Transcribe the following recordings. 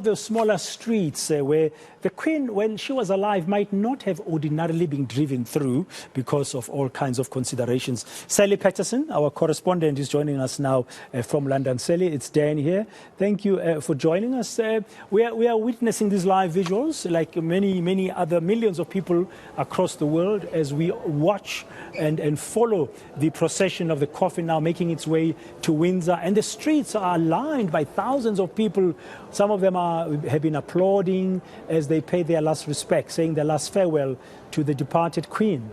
The smaller streets where the Queen, when she was alive, might not have ordinarily been driven through because of all kinds of considerations. Sally Patterson, our correspondent, is joining us now from London. Sally, it's Dan here. Thank you for joining us. We are witnessing these live visuals, like many other millions of people across the world, as we watch and follow the procession of the coffin now making its way to Windsor. And the streets are lined by thousands of people. Some of them have been applauding as they pay their last respect, saying their last farewell to the departed Queen.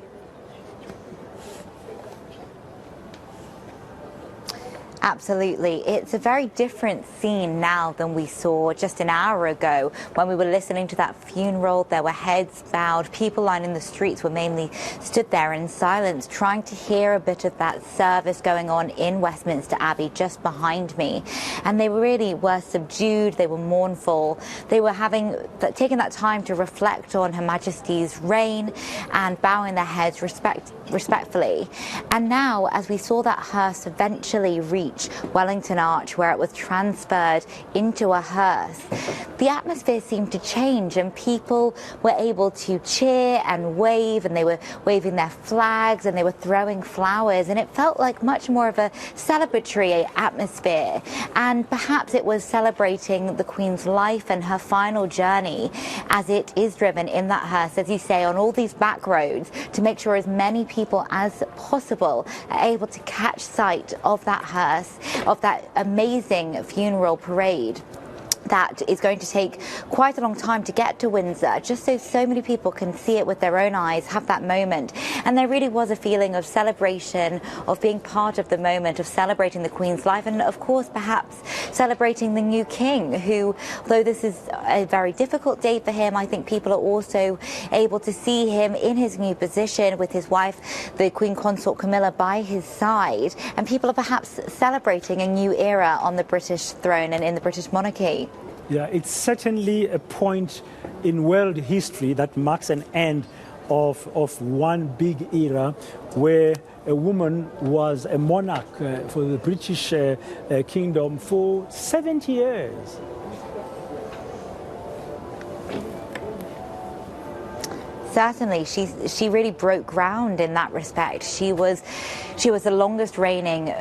Absolutely. It's a very different scene now than we saw just an hour ago when we were listening to that funeral. There were heads bowed. People lining the streets were mainly stood there in silence, trying to hear a bit of that service going on in Westminster Abbey just behind me. And they really were subdued. They were mournful. They were taking that time to reflect on Her Majesty's reign and bowing their heads respectfully. And now, as we saw that hearse eventually reach Wellington Arch, where it was transferred into a hearse, the atmosphere seemed to change, and people were able to cheer and wave, and they were waving their flags and they were throwing flowers, and it felt like much more of a celebratory atmosphere. And perhaps it was celebrating the Queen's life and her final journey as it is driven in that hearse, as you say, on all these back roads, to make sure as many people as possible are able to catch sight of that hearse, of that amazing funeral parade that is going to take quite a long time to get to Windsor, just so many people can see it with their own eyes, have that moment. And there really was a feeling of celebration, of being part of the moment, of celebrating the Queen's life, and of course perhaps celebrating the new King, who, though this is a very difficult day for him, I think people are also able to see him in his new position with his wife, the Queen Consort Camilla, by his side, and people are perhaps celebrating a new era on the British throne and in the British monarchy. Yeah, it's certainly a point in world history that marks an end of one big era where a woman was a monarch for the British kingdom for 70 years. Certainly, she really broke ground in that respect. She was the longest reigning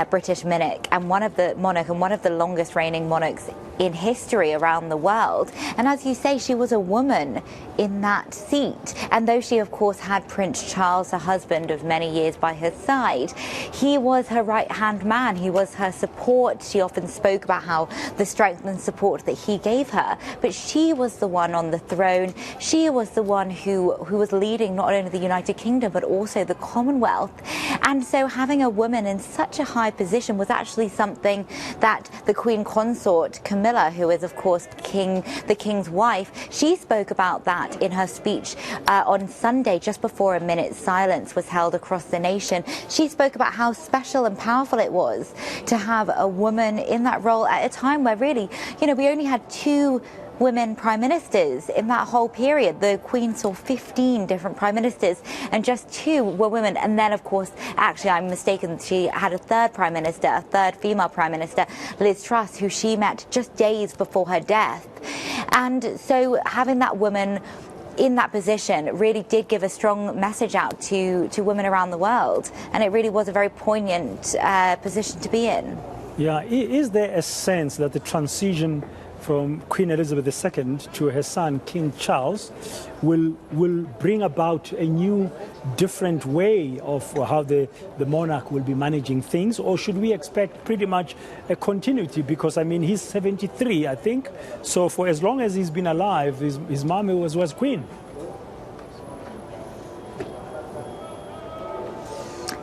British monarch and one of the longest reigning monarchs in history around the world. And as you say, she was a woman in that seat. And though she, of course, had Prince Charles, her husband of many years, by her side, he was her right-hand man. He was her support. She often spoke about how the strength and support that he gave her. But she was the one on the throne. She was the one who was leading not only the United Kingdom, but also the Commonwealth. And so having a woman in such a high position was actually something that the Queen Consort, Camilla, who is, of course, the King's wife, she spoke about that in her speech on Sunday, just before a minute's silence was held across the nation. She spoke about how special and powerful it was to have a woman in that role at a time where really, we only had two women prime ministers in that whole period. The Queen saw 15 different prime ministers and just 2 were women. And then, of course, actually I'm mistaken, she had a third prime minister, a third female prime minister, Liz Truss, who she met just days before her death. And so having that woman in that position really did give a strong message out to women around the world. And it really was a very poignant position to be in. Yeah, is there a sense that the transition from Queen Elizabeth II to her son, King Charles, will bring about a new, different way of how the monarch will be managing things? Or should we expect pretty much a continuity? Because, I mean, he's 73, I think. So for as long as he's been alive, his mom was queen.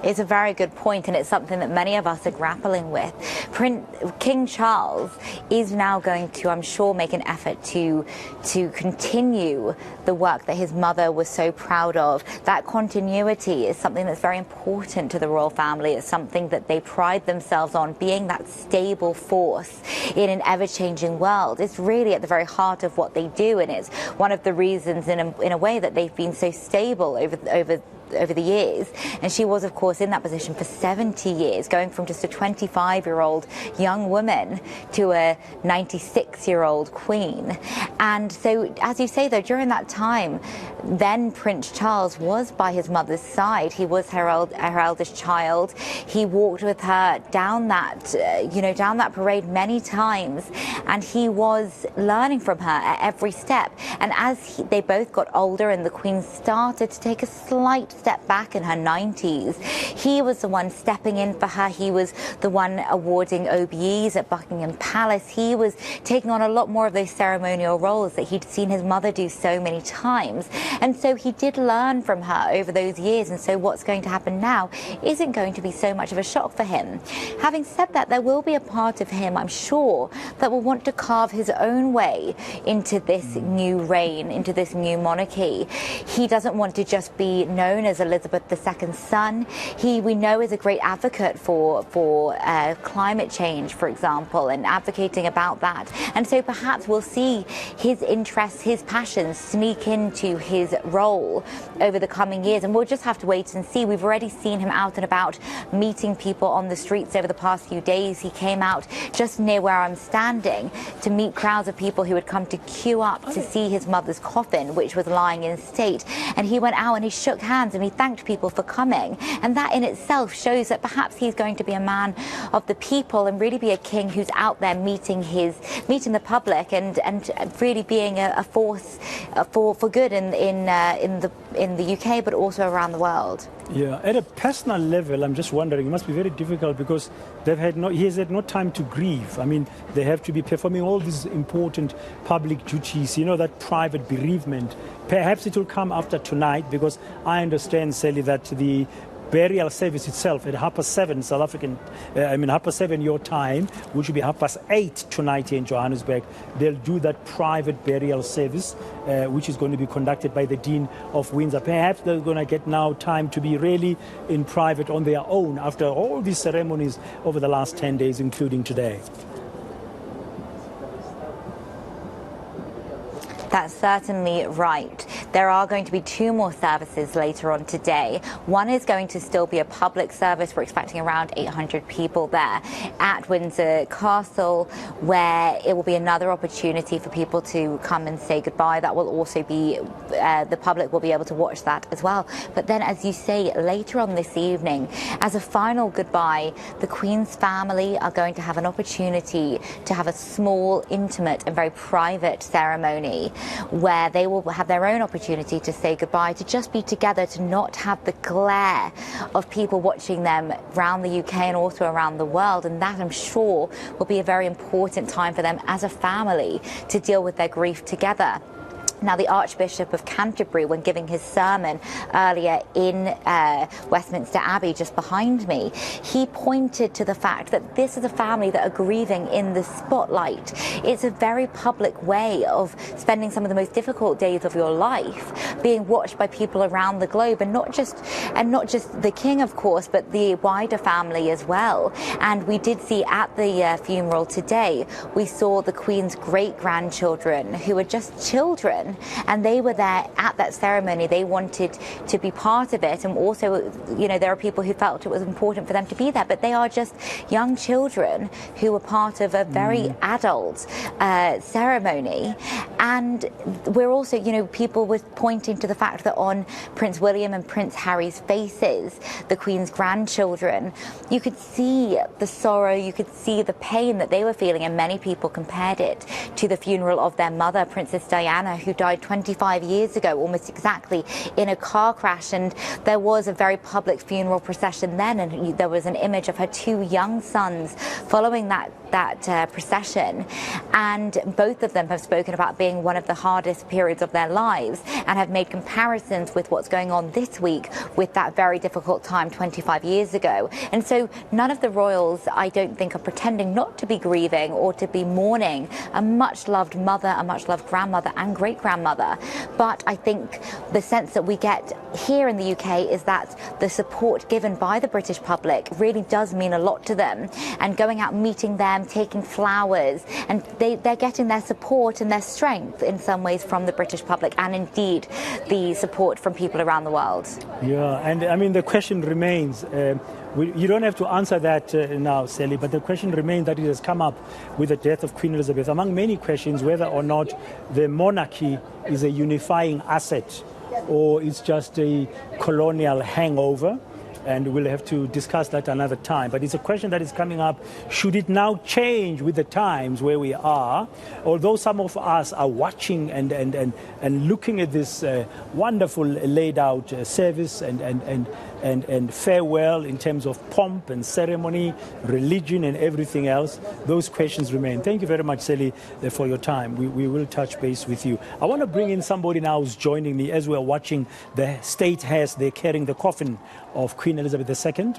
It's a very good point, and it's something that many of us are grappling with. King Charles is now going to, I'm sure, make an effort to continue the work that his mother was so proud of. That continuity is something that's very important to the royal family. It's something that they pride themselves on, being that stable force in an ever-changing world. It's really at the very heart of what they do, and it's one of the reasons, in a way, that they've been so stable over the years. And she was, of course, in that position for 70 years, going from just a 25-year-old young woman to a 96-year-old queen. And so, as you say, though, during that time, then Prince Charles was by his mother's side. He was her eldest child. He walked with her down that, down that parade many times, and he was learning from her at every step. And as they both got older and the Queen started to take a slight step back in her 90s, he was the one stepping in for her. He was the one awarding OBEs at Buckingham Palace. He was taking on a lot more of those ceremonial roles that he'd seen his mother do so many times. And so he did learn from her over those years. And so what's going to happen now isn't going to be so much of a shock for him. Having said that, there will be a part of him, I'm sure, that will want to carve his own way into this new reign, into this new monarchy. He doesn't want to just be known as Elizabeth II's son. We know is a great advocate for climate change, for example, and advocating about that. And so perhaps we'll see his interests, his passions sneak into his role over the coming years, and we'll just have to wait and see. We've already seen him out and about meeting people on the streets over the past few days. He came out just near where I'm standing to meet crowds of people who had come to queue up to see his mother's coffin, which was lying in state. And he went out and he shook hands and he thanked people for coming. And that in itself shows that perhaps he's going to be a man of the people and really be a king who's out there meeting the public and really being a force for good in the UK, but also around the world. Yeah, at a personal level, I'm just wondering, it must be very difficult because he has had no time to grieve. I mean, they have to be performing all these important public duties, that private bereavement. Perhaps it will come after tonight, because I understand, Sally, that the burial service itself at 7:30 South African, 7:30 your time, which will be 8:30 tonight here in Johannesburg. They'll do that private burial service, which is going to be conducted by the Dean of Windsor. Perhaps they're going to get now time to be really in private on their own after all these ceremonies over the last 10 days, including today. That's certainly right. There are going to be 2 more services later on today. One is going to still be a public service. We're expecting around 800 people there at Windsor Castle, where it will be another opportunity for people to come and say goodbye. That will also be, the public will be able to watch that as well. But then, as you say, later on this evening, as a final goodbye, the Queen's family are going to have an opportunity to have a small, intimate and very private ceremony where they will have their own opportunity to say goodbye, to just be together, to not have the glare of people watching them around the UK and also around the world. And that, I'm sure, will be a very important time for them as a family to deal with their grief together. Now, the Archbishop of Canterbury, when giving his sermon earlier in Westminster Abbey, just behind me, he pointed to the fact that this is a family that are grieving in the spotlight. It's a very public way of spending some of the most difficult days of your life, being watched by people around the globe, and not just the king, of course, but the wider family as well. And we did see at the funeral today, we saw the Queen's great-grandchildren, who were just children, and they were there at that ceremony. They wanted to be part of it, and also, there are people who felt it was important for them to be there, but they are just young children who were part of a very adult ceremony. And we're also, people were pointing to the fact that on Prince William and Prince Harry's faces, the Queen's grandchildren, you could see the sorrow, you could see the pain that they were feeling, and many people compared it to the funeral of their mother, Princess Diana, who died 25 years ago, almost exactly, in a car crash. And there was a very public funeral procession then, and there was an image of her 2 young sons following that procession. And both of them have spoken about being one of the hardest periods of their lives, and have made comparisons with what's going on this week with that very difficult time 25 years ago. And so none of the royals, I don't think, are pretending not to be grieving or to be mourning a much-loved mother, a much-loved grandmother and great grandmother. But I think the sense that we get here in the UK is that the support given by the British public really does mean a lot to them, and going out meeting them, taking flowers, and they're getting their support and their strength in some ways from the British public, and indeed the support from people around the world. Yeah, and I mean the question remains, you don't have to answer that now, Sally, but the question remains that it has come up with the death of Queen Elizabeth, among many questions, whether or not the monarchy is a unifying asset or it's just a colonial hangover. And we'll have to discuss that another time. But it's a question that is coming up. Should it now change with the times where we are? Although some of us are watching and looking at this wonderful laid out service and farewell in terms of pomp and ceremony, religion and everything else, those questions remain. Thank you very much, Sally, for your time. We will touch base with you. I want to bring in somebody now who's joining me as we're watching the state they're carrying the coffin of Queen Elizabeth II.